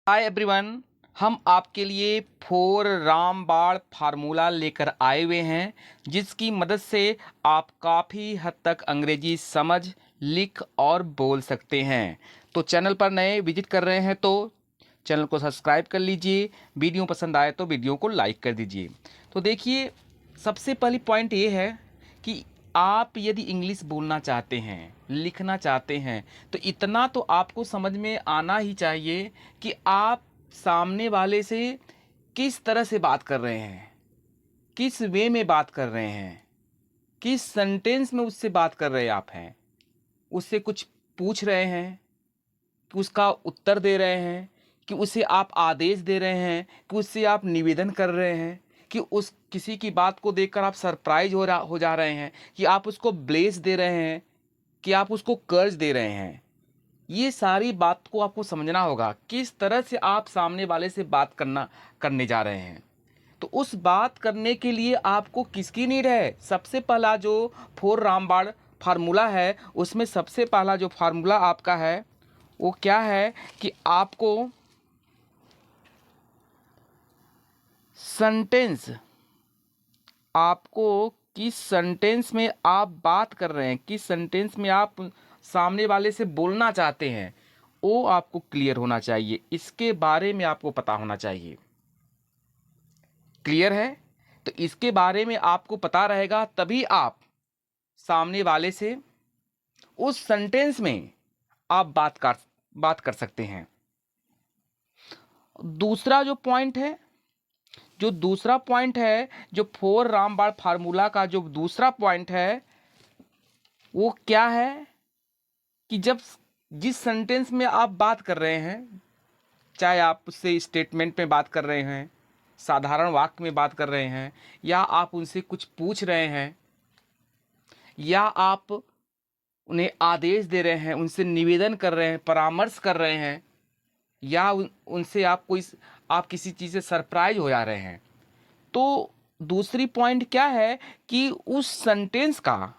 Hi everyone. हम आपके लिए फोर रामबाण फार्मूला लेकर आए हुए हैं जिसकी मदद से आप काफ़ी हद तक अंग्रेजी समझ, लिख और बोल सकते हैं। तो चैनल पर नए विजिट कर रहे हैं तो चैनल को सब्सक्राइब कर लीजिए। वीडियो पसंद आए तो वीडियो को लाइक कर दीजिए। तो देखिए, सबसे पहली पॉइंट ये है कि आप यदि इंग्लिश बोलना चाहते हैं, लिखना चाहते हैं, तो इतना तो आपको समझ में आना ही चाहिए कि आप सामने वाले से किस तरह से बात कर रहे हैं, किस वे में बात कर रहे हैं, किस सेंटेंस में उससे बात कर रहे आप हैं। उससे कुछ पूछ रहे हैं कि उसका उत्तर दे रहे हैं, कि उसे आप आदेश दे रहे हैं, कि उससे आप निवेदन कर रहे हैं, कि उस किसी की बात को देखकर आप सरप्राइज हो जा रहे हैं, कि आप उसको ब्लेस दे रहे हैं, कि आप उसको कर्ज दे रहे हैं। ये सारी बात को आपको समझना होगा, किस तरह से आप सामने वाले से बात करने जा रहे हैं। तो उस बात करने के लिए आपको किसकी नीड है? सबसे पहला जो फोर रामबाण फार्मूला है, उसमें सबसे पहला जो फार्मूला आपका है वो क्या है कि आपको सेंटेंस, आपको किस सेंटेंस में आप बात कर रहे हैं, किस सेंटेंस में आप सामने वाले से बोलना चाहते हैं, वो आपको क्लियर होना चाहिए। इसके बारे में आपको पता होना चाहिए। क्लियर है? तो इसके बारे में आपको पता रहेगा तभी आप सामने वाले से उस सेंटेंस में आप बात कर सकते हैं। दूसरा जो पॉइंट है, जो फोर रामबाण फार्मूला का जो दूसरा पॉइंट है वो क्या है कि जब जिस सेंटेंस में आप बात कर रहे हैं, चाहे आप उससे स्टेटमेंट में बात कर रहे हैं, साधारण वाक्य में बात कर रहे हैं, या आप उनसे कुछ पूछ रहे हैं, या आप उन्हें आदेश दे रहे हैं, उनसे निवेदन कर रहे हैं, परामर्श कर रहे हैं, या उनसे आप किसी चीज़ से सरप्राइज हो जा रहे हैं, तो दूसरी पॉइंट क्या है कि उस सेंटेंस का,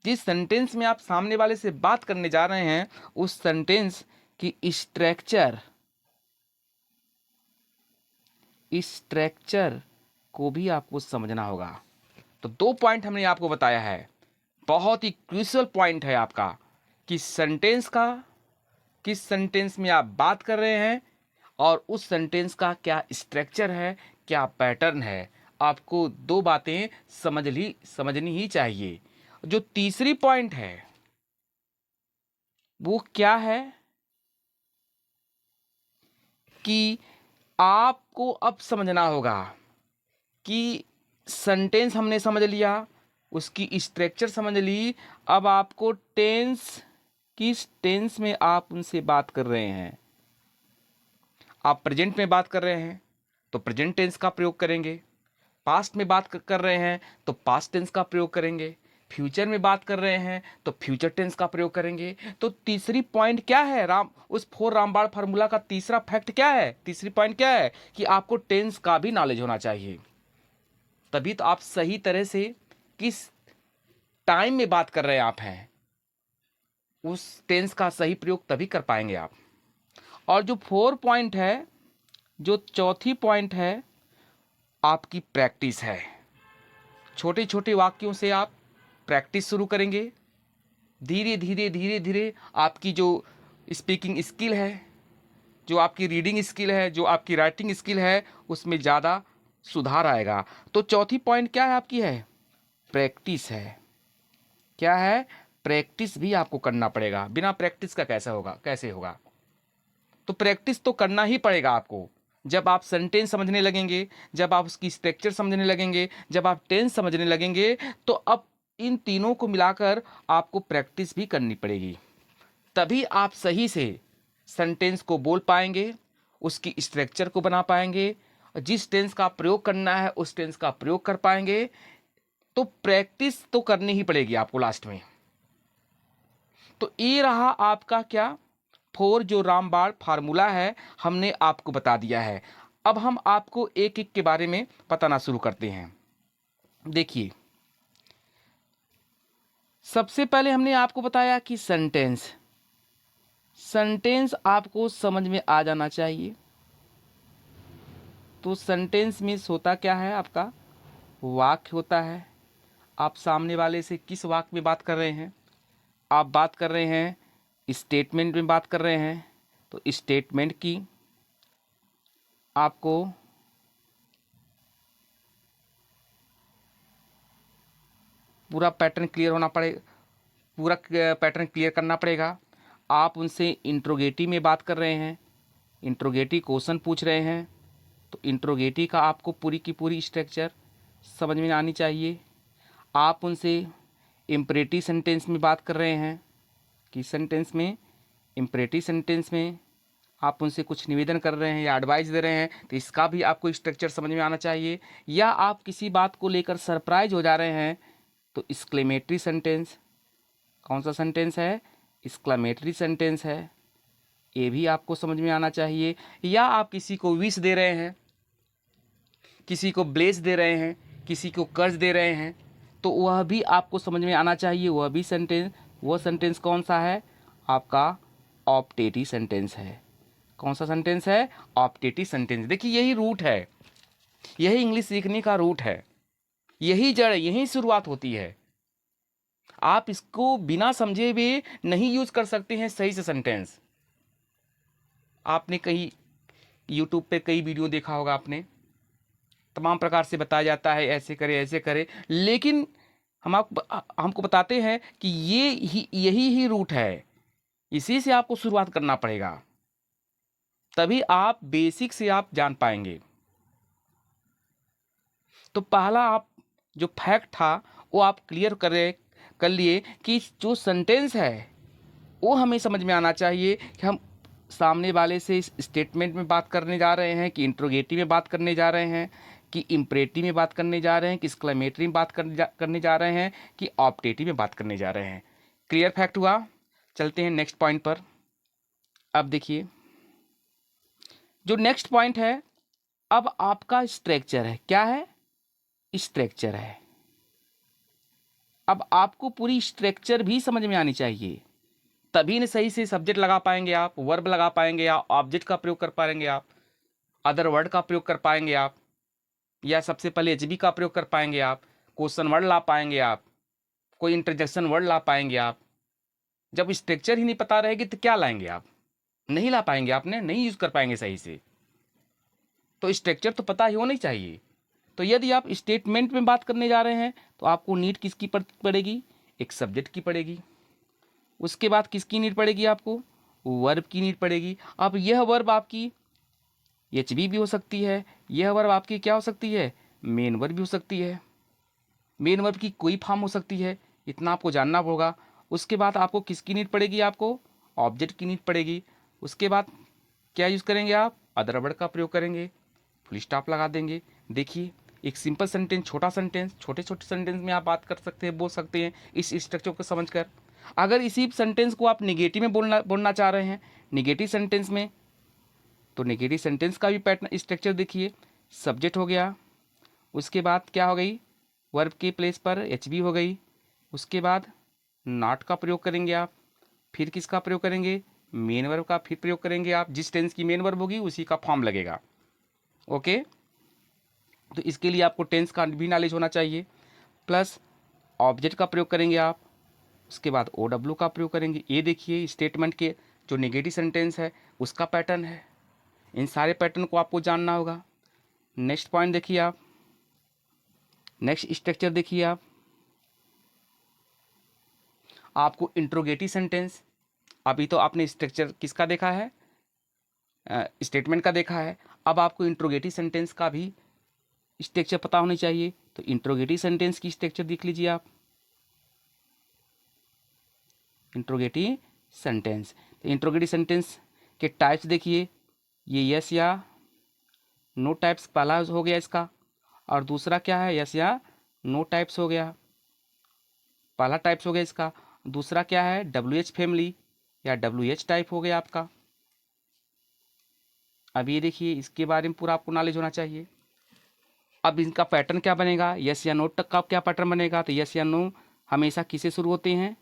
जिस सेंटेंस में आप सामने वाले से बात करने जा रहे हैं, उस सेंटेंस की स्ट्रक्चर को भी आपको समझना होगा। तो दो पॉइंट हमने आपको बताया है, बहुत ही क्रूशियल पॉइंट है आपका, कि सेंटेंस का, किस सेंटेंस में आप बात कर रहे हैं, और उस सेंटेंस का क्या स्ट्रक्चर है, क्या पैटर्न है। आपको दो बातें समझनी ही चाहिए। जो तीसरी पॉइंट है वो क्या है कि आपको अब समझना होगा कि सेंटेंस हमने समझ लिया, उसकी स्ट्रक्चर समझ ली, अब आपको टेंस, किस टेंस में आप उनसे बात कर रहे हैं। आप प्रेजेंट में बात कर रहे हैं तो प्रेजेंट टेंस का प्रयोग करेंगे, पास्ट में बात कर रहे हैं तो पास्ट टेंस का प्रयोग करेंगे, फ्यूचर में बात कर रहे हैं तो फ्यूचर टेंस का प्रयोग करेंगे। तो तीसरी पॉइंट क्या है, उस फोर रामबाण फार्मूला का तीसरा फैक्ट क्या है, तीसरी पॉइंट क्या है कि आपको टेंस का भी नॉलेज होना चाहिए। तभी तो आप सही तरह से किस टाइम में बात कर रहे हैं आप हैं, उस टेंस का सही प्रयोग तभी कर पाएंगे आप। और जो फोर पॉइंट है, जो चौथी पॉइंट है, आपकी प्रैक्टिस है। छोटे छोटे वाक्यों से आप प्रैक्टिस शुरू करेंगे, धीरे धीरे धीरे धीरे आपकी जो स्पीकिंग स्किल है, जो आपकी रीडिंग स्किल है, जो आपकी राइटिंग स्किल है, उसमें ज़्यादा सुधार आएगा। तो चौथी पॉइंट क्या है आपकी, है प्रैक्टिस है। क्या है? प्रैक्टिस भी आपको करना पड़ेगा, बिना प्रैक्टिस का कैसे होगा। तो प्रैक्टिस तो करना ही पड़ेगा आपको। जब आप सेंटेंस समझने लगेंगे, जब आप उसकी स्ट्रक्चर समझने लगेंगे, जब आप टेंस समझने लगेंगे, तो अब इन तीनों को मिलाकर आपको प्रैक्टिस भी करनी पड़ेगी। तभी आप सही से सेंटेंस को बोल पाएंगे, उसकी स्ट्रक्चर को बना पाएंगे, जिस टेंस का प्रयोग करना है उस टेंस का प्रयोग कर पाएंगे। तो प्रैक्टिस तो करनी ही पड़ेगी आपको लास्ट में। तो ये रहा आपका क्या, फोर जो रामबाण फार्मूला है, हमने आपको बता दिया है। अब हम आपको एक एक के बारे में बताना शुरू करते हैं। देखिए, सबसे पहले हमने आपको बताया कि सेंटेंस, सेंटेंस आपको समझ में आ जाना चाहिए। तो सेंटेंस में होता क्या है, आपका वाक्य होता है। आप सामने वाले से किस वाक्य में बात कर रहे हैं, आप बात कर रहे हैं स्टेटमेंट में बात कर रहे हैं, तो स्टेटमेंट की आपको पूरा पैटर्न क्लियर होना पड़ेगा, पूरा पैटर्न क्लियर करना पड़ेगा। आप उनसे इंट्रोगेटिव में बात कर रहे हैं, इंट्रोगेटिव क्वेश्चन पूछ रहे हैं, तो इंट्रोगेटिव का आपको पूरी की पूरी स्ट्रक्चर समझ में आनी चाहिए। आप उनसे इम्परेटिव सेंटेंस में बात कर रहे हैं, कि सेंटेंस में इम्परेटिव सेंटेंस में आप उनसे कुछ निवेदन कर रहे हैं या एडवाइस दे रहे हैं, तो इसका भी आपको स्ट्रक्चर समझ में आना चाहिए। या आप किसी बात को लेकर सरप्राइज हो जा रहे हैं, तो एक्सक्लेमेटरी सेंटेंस, कौन सा सेंटेंस है, एक्सक्लेमेटरी सेंटेंस है, ये भी आपको समझ में आना चाहिए। या आप किसी को विश दे रहे हैं, किसी को ब्लेस दे रहे हैं, किसी को कर्ज दे रहे हैं, तो वह भी आपको समझ में आना चाहिए। वह भी सेंटेंस, वह सेंटेंस कौन सा है, आपका ऑप्टेटिव सेंटेंस है। कौन सा सेंटेंस है, ऑप्टेटिव सेंटेंस। देखिए यही रूट है, यही इंग्लिश सीखने का रूट है, यही जड़, यही शुरुआत होती है। आप इसको बिना समझे हुए नहीं यूज कर सकते हैं सही से सेंटेंस। आपने कहीं यूट्यूब पे कई वीडियो देखा होगा, आपने तमाम प्रकार से बताया जाता है ऐसे करे ऐसे करे, लेकिन हमको बताते हैं कि यही ही रूट है, इसी से आपको शुरुआत करना पड़ेगा, तभी आप बेसिक से आप जान पाएंगे। तो पहला आप जो फैक्ट था वो आप क्लियर कर लिए कि जो सेंटेंस है वो हमें समझ में आना चाहिए कि हम सामने वाले से इस स्टेटमेंट में बात करने जा रहे हैं, कि इंट्रोगेटिव में बात करने जा रहे हैं, कि इम्परेटिव में बात करने जा रहे हैं, कि एक्सक्लेमेटरी में बात करने जा रहे हैं, कि ऑप्टेटिव में बात करने जा रहे हैं। क्लियर फैक्ट हुआ। चलते हैं नेक्स्ट पॉइंट पर। अब देखिए जो नेक्स्ट पॉइंट है, अब आपका स्ट्रक्चर है, क्या है, स्ट्रक्चर है। अब आपको पूरी स्ट्रक्चर भी समझ में आनी चाहिए, तभी न सही से सब्जेक्ट लगा पाएंगे आप, वर्ब लगा पाएंगे आप, ऑब्जेक्ट का प्रयोग कर पाएंगे आप, अदर वर्ड का प्रयोग कर पाएंगे आप, या सबसे पहले एचबी का प्रयोग कर पाएंगे आप, क्वेश्चन वर्ड ला पाएंगे आप, कोई इंटरजेक्शन वर्ड ला पाएंगे आप। जब स्ट्रक्चर ही नहीं पता रहेगी तो क्या लाएंगे आप, नहीं ला पाएंगे, आपने नहीं यूज कर पाएंगे सही से। तो स्ट्रक्चर तो पता ही होना ही चाहिए। तो यदि आप स्टेटमेंट में बात करने जा रहे हैं तो आपको नीड किसकी पड़ेगी, एक सब्जेक्ट की पड़ेगी। उसके बाद किसकी नीड पड़ेगी, आपको वर्ब की नीड पड़ेगी। अब यह वर्ब आपकी एचबी भी हो सकती है, यह वर्ब आपकी क्या हो सकती है, मेन वर्ब भी हो सकती है। मेन वर्ब की कोई फॉर्म हो सकती है, इतना आपको जानना होगा। उसके बाद आपको किसकी नीड पड़ेगी, आपको ऑब्जेक्ट की नीड पड़ेगी। उसके बाद क्या यूज़ करेंगे आप, अदर वर्ड का प्रयोग करेंगे, फुल स्टॉप लगा देंगे। देखिए एक सिंपल सेंटेंस, छोटा सेंटेंस, छोटे छोटे सेंटेंस में आप बात कर सकते हैं, बोल सकते हैं इस स्ट्रक्चर को समझकर। अगर इसी सेंटेंस को आप निगेटिव में बोलना चाह रहे हैं, निगेटिव सेंटेंस में, तो निगेटिव सेंटेंस का भी पैटर्न स्ट्रक्चर देखिए। सब्जेक्ट हो गया, उसके बाद क्या हो गई, वर्ब के प्लेस पर एचबी हो गई। उसके बाद नॉट का प्रयोग करेंगे आप, फिर किसका प्रयोग करेंगे, मेन वर्ब का फिर प्रयोग करेंगे आप। जिस टेंस की मेन वर्ब होगी उसी का फॉर्म लगेगा। ओके, तो इसके लिए आपको टेंस का भी नॉलेज होना चाहिए। प्लस ऑब्जेक्ट का प्रयोग करेंगे आप, उसके बाद ओ डब्ल्यू का प्रयोग करेंगे। ये देखिए स्टेटमेंट के जो नेगेटिव सेंटेंस है उसका पैटर्न है। इन सारे पैटर्न को आपको जानना होगा। नेक्स्ट पॉइंट देखिए आप, नेक्स्ट स्ट्रक्चर देखिए आप, आपको इंट्रोगेटिव सेंटेंस, अभी तो आपने स्ट्रक्चर किसका देखा है, स्टेटमेंट का देखा है। अब आपको इंट्रोगेटिव सेंटेंस का भी स्ट्रक्चर पता होनी चाहिए। तो इंट्रोगेटिव सेंटेंस की स्ट्रक्चर देख लीजिए आप, इंट्रोगेटिव सेंटेंस। तो इंट्रोगेटिव सेंटेंस के टाइप्स देखिए, ये यस या नो टाइप्स पहला हो गया इसका, और दूसरा क्या है, यस या नो टाइप्स हो गया, पहला टाइप्स हो गया इसका। दूसरा क्या है, डब्ल्यू एच फैमिली या डब्ल्यू एच टाइप हो गया आपका। अब ये देखिए इसके बारे में पूरा आपको नॉलेज होना चाहिए। अब इनका पैटर्न क्या बनेगा, यस या नो तक का क्या पैटर्न बनेगा। तो यस या नो हमेशा किसे शुरू होते हैं,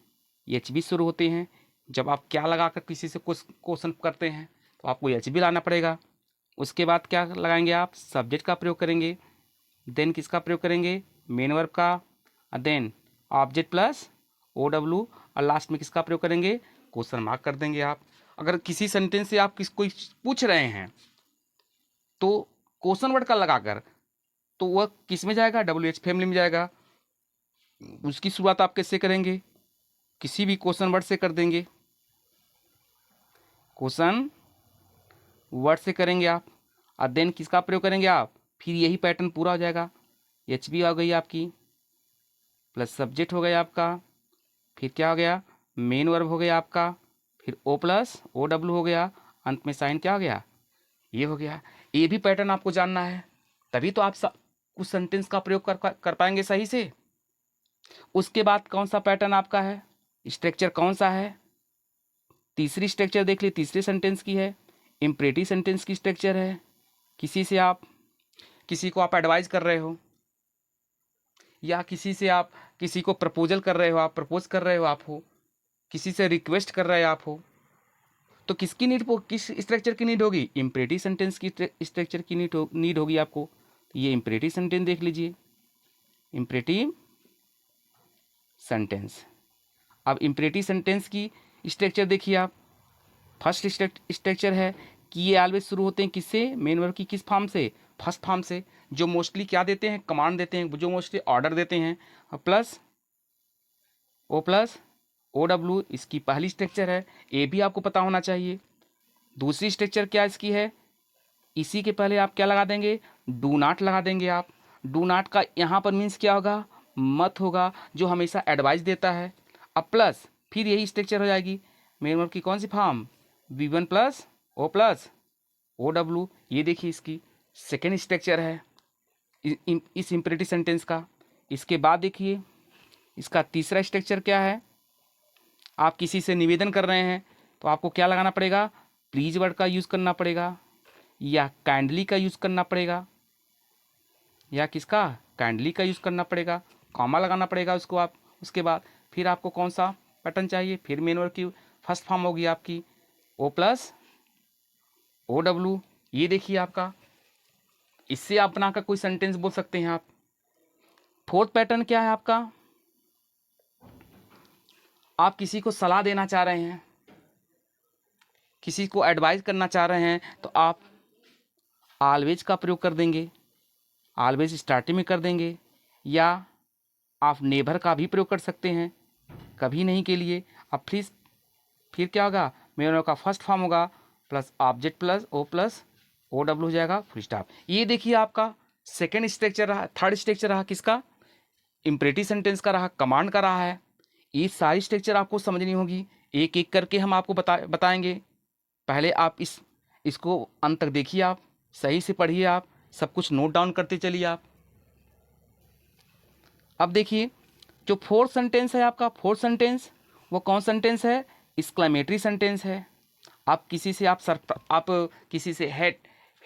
एच बी शुरू होते हैं। जब आप क्या लगाकर किसी से क्वेश्चन करते हैं तो आपको एच बी लाना पड़ेगा। उसके बाद क्या लगाएंगे आप, सब्जेक्ट का प्रयोग करेंगे, देन किसका प्रयोग करेंगे, मेन वर्ब का, then object plus O W, और लास्ट में किसका प्रयोग करेंगे, क्वेश्चन मार्क कर देंगे आप। अगर किसी सेंटेंस से आप कोई पूछ रहे हैं तो क्वेश्चन वर्ड का लगाकर, तो वह किस में जाएगा, डब्ल्यू एच फैमिली में जाएगा। उसकी शुरुआत आप कैसे करेंगे, किसी भी क्वेश्चन वर्ड से कर देंगे, क्वेश्चन वर्ड से करेंगे आप, और देन किसका प्रयोग करेंगे आप, फिर यही पैटर्न पूरा हो जाएगा। एच बी आ गई आपकी, प्लस सब्जेक्ट हो गया आपका, फिर क्या हो गया, मेन वर्ब हो गया आपका, फिर ओ प्लस ओ डब्ल्यू हो गया, अंत में साइन क्या हो गया, ये हो गया। ये भी पैटर्न आपको जानना है, तभी तो आप कुछ सेंटेंस का प्रयोग कर पाएंगे सही से। उसके बाद कौन सा पैटर्न आपका है, स्ट्रक्चर कौन सा है, तीसरी स्ट्रक्चर देख ली, तीसरे सेंटेंस की है, इम्परेटिव सेंटेंस की स्ट्रक्चर है। किसी को आप एडवाइस कर रहे हो, या किसी को प्रपोजल कर रहे हो, आप प्रपोज कर रहे हो, आप हो किसी से रिक्वेस्ट कर रहे आप हो, तो किसकी नीड, किस स्ट्रक्चर की नीड होगी, इम्परेटिव सेंटेंस की स्ट्रक्चर की नीड होगी आपको। तो ये इम्परेटिव सेंटेंस देख लीजिए, इम्परेटिव सेंटेंस। अब इम्परेटिव सेंटेंस की स्ट्रक्चर देखिए आप, फर्स्ट स्ट्रक्चर है कि ये ऑलवेज शुरू होते हैं किससे, मेन वर्ब की किस फॉर्म से, फर्स्ट फॉर्म से, जो मोस्टली क्या देते हैं, कमांड देते हैं, जो मोस्टली ऑर्डर देते हैं, प्लस ओ डब्ल्यू इसकी पहली स्ट्रक्चर है, ये भी आपको पता होना चाहिए। दूसरी स्ट्रक्चर क्या इसकी है, इसी के पहले आप क्या लगा देंगे, डू नॉट लगा देंगे आप। डू नॉट का यहाँ पर मीन्स क्या होगा, मत होगा, जो हमेशा एडवाइस देता है। अब प्लस फिर यही स्ट्रक्चर हो जाएगी, मेन वर्ब की कौन सी form, V1 plus O W. ये देखिए इसकी सेकेंड स्ट्रक्चर है इस इम्परेटिव सेंटेंस का। इसके बाद देखिए इसका तीसरा स्ट्रक्चर क्या है, आप किसी से निवेदन कर रहे हैं तो आपको क्या लगाना पड़ेगा, प्लीज वर्ड का यूज़ करना पड़ेगा, या काइंडली का यूज़ करना पड़ेगा, या किसका, काइंडली का यूज़ करना पड़ेगा, कॉमा लगाना पड़ेगा उसको आप। उसके बाद फिर आपको कौन सा पैटर्न चाहिए, फिर मेन वर्ब की फर्स्ट फॉर्म होगी आपकी ओ प्लस ओ डब्ल्यू। ये देखिए आपका, इससे आप बनाकर कोई सेंटेंस बोल सकते हैं आप। फोर्थ पैटर्न क्या है आपका, आप किसी को सलाह देना चाह रहे हैं, किसी को एडवाइस करना चाह रहे हैं, तो आप ऑलवेज का प्रयोग कर देंगे, ऑलवेज स्टार्टिंग में कर देंगे, या आप नेवर का भी प्रयोग कर सकते हैं कभी नहीं के लिए। अब फिर क्या होगा, मेन का फर्स्ट फॉर्म होगा, plus object plus O W हो जाएगा, फुल स्टॉप। ये देखिए आपका सेकेंड स्ट्रक्चर रहा, थर्ड स्ट्रक्चर रहा किसका, इम्परेटिव सेंटेंस का रहा, कमांड का रहा है। ये सारी स्ट्रक्चर आपको समझनी होगी, एक एक करके हम आपको बताएंगे। पहले आप इसको अंत तक देखिए, आप सही से पढ़िए, आप सब कुछ नोट डाउन करते चलिए आप। अब देखिए जो फोर्थ सेंटेंस है आपका, फोर्थ सेंटेंस वो कौन सेंटेंस है, एक्सक्लेमेटरी सेंटेंस है। आप किसी से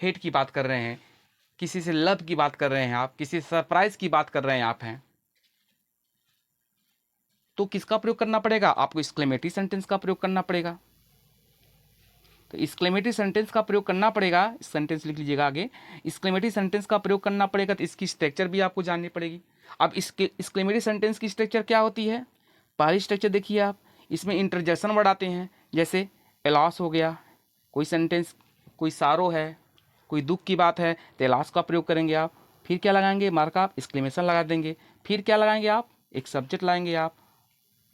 हेट की बात कर रहे हैं, किसी से लव की बात कर रहे हैं, आप किसी सरप्राइज की बात कर रहे हैं आप हैं, तो किसका प्रयोग करना पड़ेगा, आपको एक्सक्लेमेटरी सेंटेंस का प्रयोग करना पड़ेगा। तो एक्सक्लेमेटरी सेंटेंस का प्रयोग करना पड़ेगा, सेंटेंस लिख लीजिएगा आगे, एक्सक्लेमेटरी सेंटेंस का प्रयोग करना पड़ेगा, तो इसकी स्ट्रक्चर भी आपको जाननी पड़ेगी। अब इसके एक्सक्लेमेटरी सेंटेंस की स्ट्रक्चर क्या होती है, पहली स्ट्रक्चर देखिए आप, इसमें इंटरजेक्शन वर्ड आते हैं, जैसे एलॉस हो गया, कोई सेंटेंस कोई सारो है, कोई दुख की बात है, तो एलॉस का प्रयोग करेंगे आप। फिर क्या लगाएंगे, मार्क आप एक्सक्लेमेशन लगा देंगे। फिर क्या लगाएंगे आप, एक सब्जेक्ट लाएंगे आप,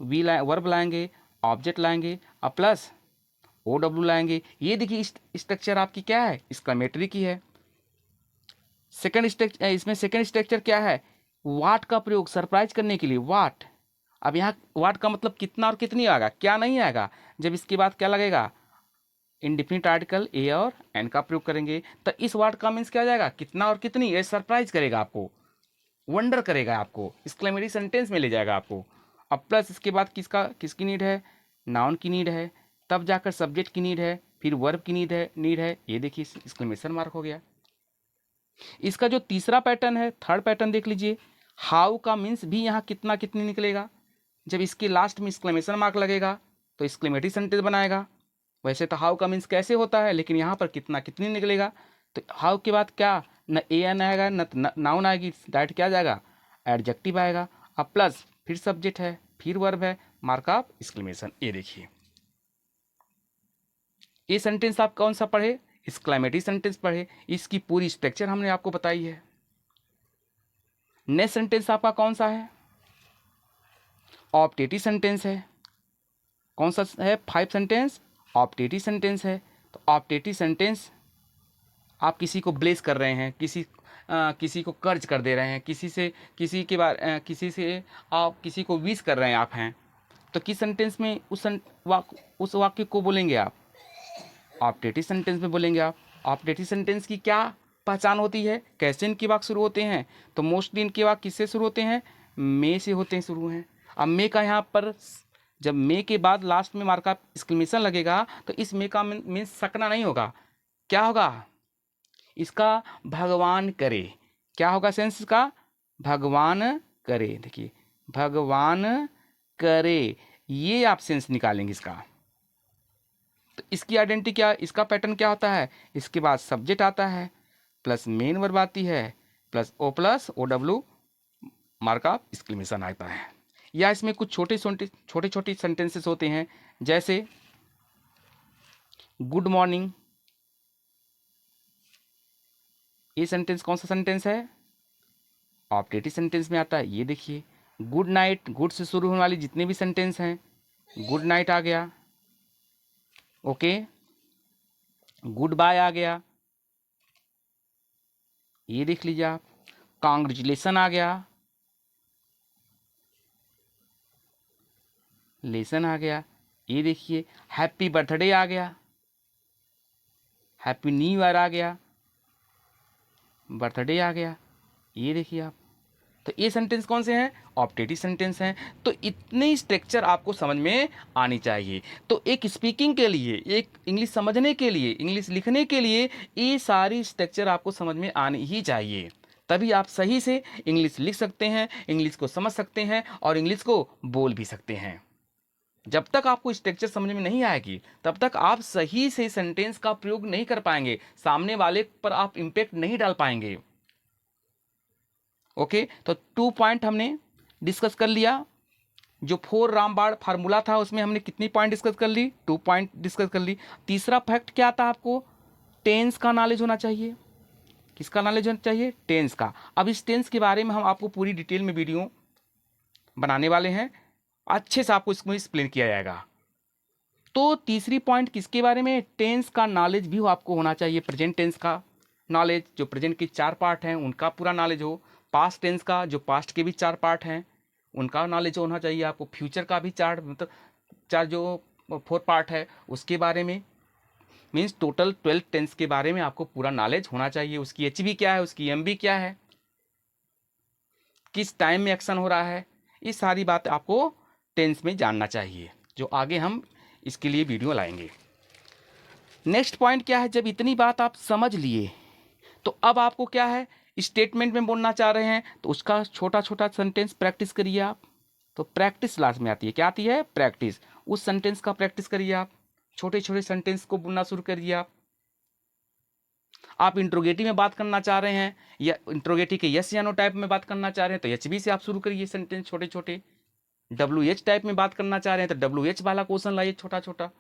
वर्ब लाएंगे, ऑब्जेक्ट लाएंगे, और प्लस ओ डब्ल्यू लाएंगे। ये देखिए स्ट्रक्चर आपकी क्या है, एक्सक्लेमेटरी की है। सेकंड स्ट्रक्चर, इसमें सेकंड स्ट्रक्चर क्या है, वाट का प्रयोग सरप्राइज करने के लिए, वाट। अब यहाँ वाट का मतलब कितना और कितनी आएगा, क्या नहीं आएगा, जब इसके बाद क्या लगेगा, इंडिफिनिट आर्टिकल ए और एन का प्रयोग करेंगे, तो इस वाट का मीन्स क्या आ जाएगा, कितना और कितनी, ये सरप्राइज करेगा आपको, वंडर करेगा आपको, एक्सक्लेमेटरी सेंटेंस में ले जाएगा आपको। अब प्लस इसके बाद किसकी नीड है, नाउन की नीड है, तब जाकर सब्जेक्ट की नीड है, फिर वर्ब की नीड है। ये देखिए एक्सक्लेमेशन मार्क हो गया। इसका जो तीसरा पैटर्न है, थर्ड पैटर्न देख लीजिए, हाउ का मीन्स भी यहाँ कितना कितनी निकलेगा, जब इसके लास्ट में एक्सक्लेमेशन मार्क लगेगा तो एक्सक्लेमेटरी सेंटेंस बनाएगा। वैसे तो हाउ का मीन्स कैसे होता है, लेकिन यहाँ पर कितनी निकलेगा। तो हाउ के बाद क्या, न ए एन आएगा न नाउन आएगी, डायरेक्ट क्या जाएगा, एडजेक्टिव आएगा। अब प्लस फिर सब्जेक्ट है, फिर वर्ब है, मार्क ऑफ एक्सक्लेमेशन। ये देखिए ये सेंटेंस आप कौन सा पढ़े, एक्सक्लेमेटरी सेंटेंस पढ़े, इसकी पूरी स्ट्रक्चर हमने आपको बताई है। नेक्स्ट सेंटेंस आपका कौन सा है, ऑप्टेटिव सेंटेंस है। कौन सा है, 5 सेंटेंस ऑप्टेटिव सेंटेंस है। तो ऑप्टेटिव सेंटेंस, आप किसी को ब्लेस कर रहे हैं, किसी को कर्ज कर दे रहे हैं, किसी से आप किसी को विश कर रहे हैं आप हैं, तो किस सेंटेंस में उस वाक्य को बोलेंगे आप, ऑप्टेटिव सेंटेंस में बोलेंगे आप। ऑप्टेटिव सेंटेंस की क्या पहचान होती है, कैसे इनके वाक्य शुरू होते हैं, तो मोस्टली इनके वाक्य किससे शुरू होते हैं, मे से होते हैं, शुरू हैं। अब मे का यहाँ पर जब मे के बाद लास्ट में मार्क ऑफ एक्सक्लेमेशन लगेगा, तो इस मे का मीन्स सकना नहीं होगा, क्या होगा, इसका भगवान करे, क्या होगा सेंस का, भगवान करे। देखिए भगवान करे, ये आप सेंस निकालेंगे इसका। तो इसकी आइडेंटिटी क्या, इसका पैटर्न क्या होता है, इसके बाद सब्जेक्ट आता है, प्लस मेन वर्ब आती है, plus O W, mark of exclamation आता है। या इसमें कुछ छोटे छोटे सेंटेंसेस होते हैं, जैसे गुड मॉर्निंग, ये सेंटेंस कौन सा सेंटेंस है, ऑप्टेटिव सेंटेंस में आता है। ये देखिए गुड नाइट, गुड से शुरू होने वाली जितने भी सेंटेंस हैं, गुड नाइट आ गया, ओके, गुड बाय आ गया, ये देख लीजिए आप, कांग्रेचुलेसन आ गया, लेसन आ गया, ये देखिए हैप्पी बर्थडे आ गया, हैप्पी न्यू ईयर आ गया, बर्थडे आ गया, ये देखिए आप। तो ये सेंटेंस कौन से हैं, ऑप्टेटिव सेंटेंस हैं। तो इतनी स्ट्रक्चर आपको समझ में आनी चाहिए। तो एक स्पीकिंग के लिए, एक इंग्लिश समझने के लिए, इंग्लिश लिखने के लिए ये सारी स्ट्रक्चर आपको समझ में आनी ही चाहिए, तभी आप सही से इंग्लिश लिख सकते हैं, इंग्लिश को समझ सकते हैं और इंग्लिश को बोल भी सकते हैं। जब तक आपको स्ट्रक्चर समझ में नहीं आएगी, तब तक आप सही से सेंटेंस का प्रयोग नहीं कर पाएंगे, सामने वाले पर आप इम्पैक्ट नहीं डाल पाएंगे। ओके, तो 2 पॉइंट हमने डिस्कस कर लिया। जो 4 रामबाण फार्मूला था उसमें हमने कितनी पॉइंट डिस्कस कर ली, 2 पॉइंट डिस्कस कर ली। तीसरा फैक्ट क्या था, आपको टेंस का नॉलेज होना चाहिए। किसका नॉलेज होना चाहिए, टेंस का। अब इस टेंस के बारे में हम आपको पूरी डिटेल में वीडियो बनाने वाले हैं, अच्छे से आपको इसमें एक्सप्लेन किया जाएगा। तो तीसरी पॉइंट किसके बारे में, टेंस का नॉलेज भी आपको होना चाहिए, प्रेजेंट टेंस का नॉलेज, जो प्रेजेंट के 4 पार्ट हैं उनका पूरा नॉलेज हो, पास्ट टेंस का जो पास्ट के भी 4 पार्ट हैं उनका नॉलेज होना चाहिए आपको, फ्यूचर का भी 4 मतलब 4 जो 4 पार्ट है उसके बारे में, मीन्स टोटल 12 टेंस के बारे में आपको पूरा नॉलेज होना चाहिए। उसकी एचबी क्या है, उसकी एमबी क्या है, किस टाइम में एक्शन हो रहा है, ये सारी बात आपको टेंस में जानना चाहिए, जो आगे हम इसके लिए वीडियो लाएंगे। नेक्स्ट पॉइंट क्या है, जब इतनी बात आप समझ लिए तो अब आपको क्या है, स्टेटमेंट में बोलना चाह रहे हैं तो उसका छोटा छोटा सेंटेंस प्रैक्टिस करिए आप। तो प्रैक्टिस लास्ट में आती है, क्या आती है, प्रैक्टिस। उस सेंटेंस का प्रैक्टिस करिए आप, छोटे छोटे सेंटेंस को बोलना शुरू करिए आप इंट्रोगेटिव में बात करना चाह रहे हैं या इंट्रोगेटिव के यस या नो टाइप में बात करना चाह रहे हैं तो एचबी से आप शुरू करिए सेंटेंस छोटे छोटे। WH टाइप में बात करना चाह रहे हैं तो WH वाला क्वेश्चन लाइए छोटा छोटा।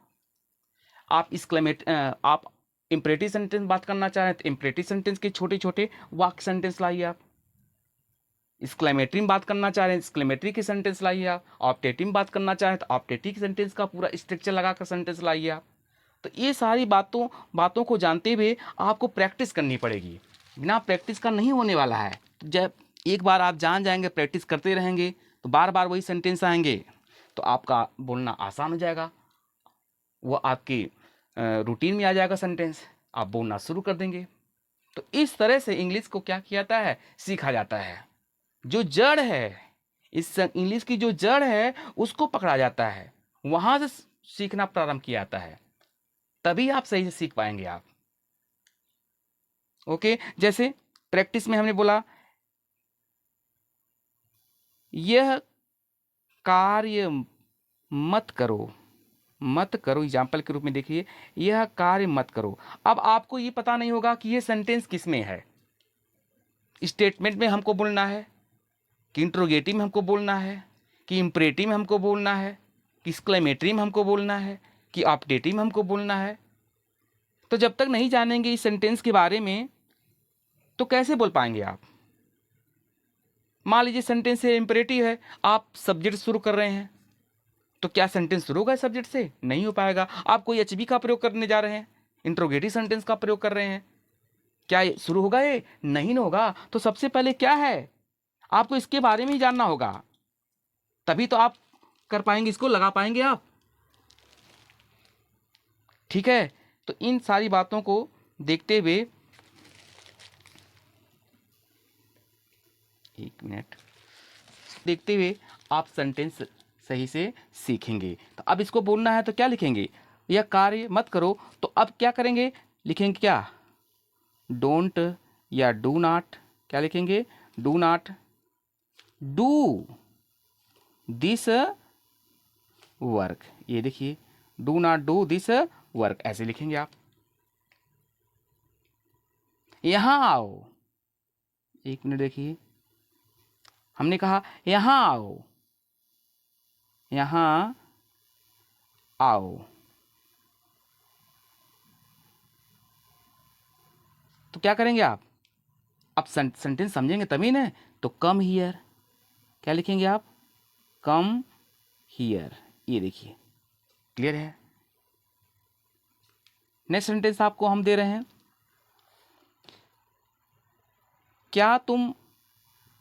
आप इंपरेटिव सेंटेंस बात करना चाह रहे हैं तो इंपरेटिव सेंटेंस के छोटे छोटे वाक्य सेंटेंस लाइए आप। एक्सक्लेमेटरी में बात करना चाह रहे हैं एक्सक्लेमेटरी के सेंटेंस लाइए आप। ऑप्टेटिव में बात करना चाह रहे हैं तो ऑप्टेटिव सेंटेंस का पूरा स्ट्रक्चर लगाकर सेंटेंस लाइए आप। तो ये सारी बातों को जानते हुए आपको प्रैक्टिस करनी पड़ेगी, बिना प्रैक्टिस का नहीं होने वाला है। जब एक बार आप जान जाएंगे, प्रैक्टिस करते रहेंगे तो बार बार वही सेंटेंस आएंगे तो आपका बोलना आसान हो जाएगा, वो आपकी रूटीन में आ जाएगा सेंटेंस, आप बोलना शुरू कर देंगे। तो इस तरह से इंग्लिश को क्या किया जाता है, सीखा जाता है। जो जड़ है, इस इंग्लिश की जो जड़ है उसको पकड़ा जाता है, वहां से सीखना प्रारंभ किया जाता है, तभी आप सही से सीख पाएंगे आप। ओके, जैसे प्रैक्टिस में हमने बोला यह कार्य मत करो, मत करो, एग्जाम्पल के रूप में देखिए, यह कार्य मत करो। अब आपको ये पता नहीं होगा कि ये सेंटेंस किस में है, स्टेटमेंट में हमको बोलना है कि इंट्रोगेटिव में हमको बोलना है कि इम्परेटिव में हमको बोलना है कि एक्सक्लेमेटरी में हमको बोलना है कि ऑप्टेटिव में हमको बोलना है। तो जब तक नहीं जानेंगे इस सेंटेंस के बारे में तो कैसे बोल पाएंगे आप। मान लीजिए सेंटेंस है इम्परेटिव है, आप सब्जेक्ट शुरू कर रहे हैं, तो क्या सेंटेंस शुरू होगा सब्जेक्ट से? नहीं हो पाएगा। आप कोई एचबी का प्रयोग करने जा रहे हैं, इंट्रोगेटिव सेंटेंस का प्रयोग कर रहे हैं, क्या ये शुरू होगा? ये नहीं ना होगा। तो सबसे पहले क्या है, आपको इसके बारे में ही जानना होगा, तभी तो आप कर पाएंगे, इसको लगा पाएंगे आप। ठीक है, तो इन सारी बातों को देखते हुए, एक मिनट, देखते हुए आप सेंटेंस सही से सीखेंगे। तो अब इसको बोलना है तो क्या लिखेंगे, यह कार्य मत करो, तो अब क्या करेंगे, लिखेंगे क्या, डोंट या डू नॉट, क्या लिखेंगे, do not do this work. ये देखिए, do not do this work, ऐसे लिखेंगे आप। यहां आओ, एक मिनट देखिए, हमने कहा यहां आओ, यहां आओ, तो क्या करेंगे आप, अब सेंटेंस समझेंगे तभी ना। तो कम हियर, क्या लिखेंगे आप, कम हियर। ये देखिए, क्लियर है। नेक्स्ट सेंटेंस आपको हम दे रहे हैं, क्या तुम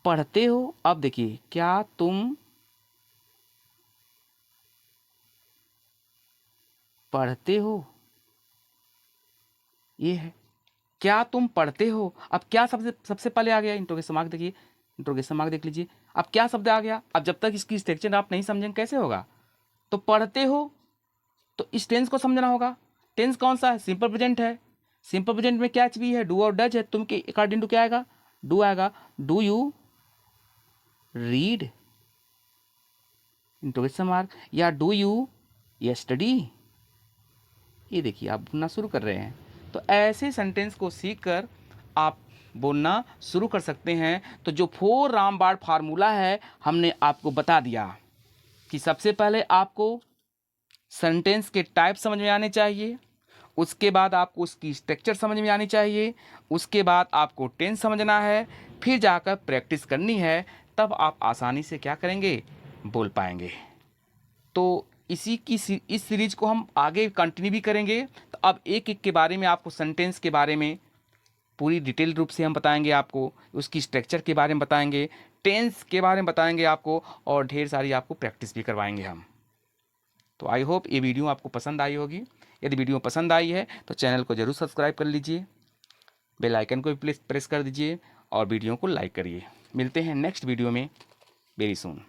पढ़ते हो। अब देखिए, क्या तुम पढ़ते हो, ये है, क्या तुम पढ़ते हो। अब क्या सबसे सबसे पहले आ गया, इंट्रोगेशन मार्क देखिए, इंट्रोगेशन मार्क देख लीजिए। अब क्या शब्द आ गया, अब जब तक इसकी स्ट्रक्चर आप नहीं समझेंगे कैसे होगा। तो पढ़ते हो, तो इस टेंस को समझना होगा। टेंस कौन सा है, सिंपल प्रेजेंट है। सिंपल प्रेजेंट में क्या भी है, डू और डज है। तुम के अकॉर्डिंग टू क्या आएगा, डू आएगा। Do you read, interrogation mark, या डू यू यस्टरडे। ये देखिए, आप बोलना शुरू कर रहे हैं। तो ऐसे सेंटेंस को सीखकर आप बोलना शुरू कर सकते हैं। तो जो 4 रामबाण फार्मूला है हमने आपको बता दिया कि सबसे पहले आपको सेंटेंस के टाइप समझ में आने चाहिए, उसके बाद आपको उसकी स्ट्रक्चर समझ में आनी चाहिए, उसके बाद आपको टेंस समझना है, फिर जाकर प्रैक्टिस करनी है, तब आप आसानी से क्या करेंगे, बोल पाएंगे। तो इस सीरीज को हम आगे कंटिन्यू भी करेंगे। तो अब एक एक के बारे में आपको, सेंटेंस के बारे में पूरी डिटेल रूप से हम बताएंगे आपको, उसकी स्ट्रक्चर के बारे में बताएंगे, टेंस के बारे में बताएंगे आपको, और ढेर सारी आपको प्रैक्टिस भी करवाएंगे हम। तो आई होप ये वीडियो आपको पसंद आई होगी। यदि वीडियो पसंद आई है तो चैनल को ज़रूर सब्सक्राइब कर लीजिए, बेल आइकन को भी प्रेस कर दीजिए और वीडियो को लाइक करिए। मिलते हैं नेक्स्ट वीडियो में वेरी सून।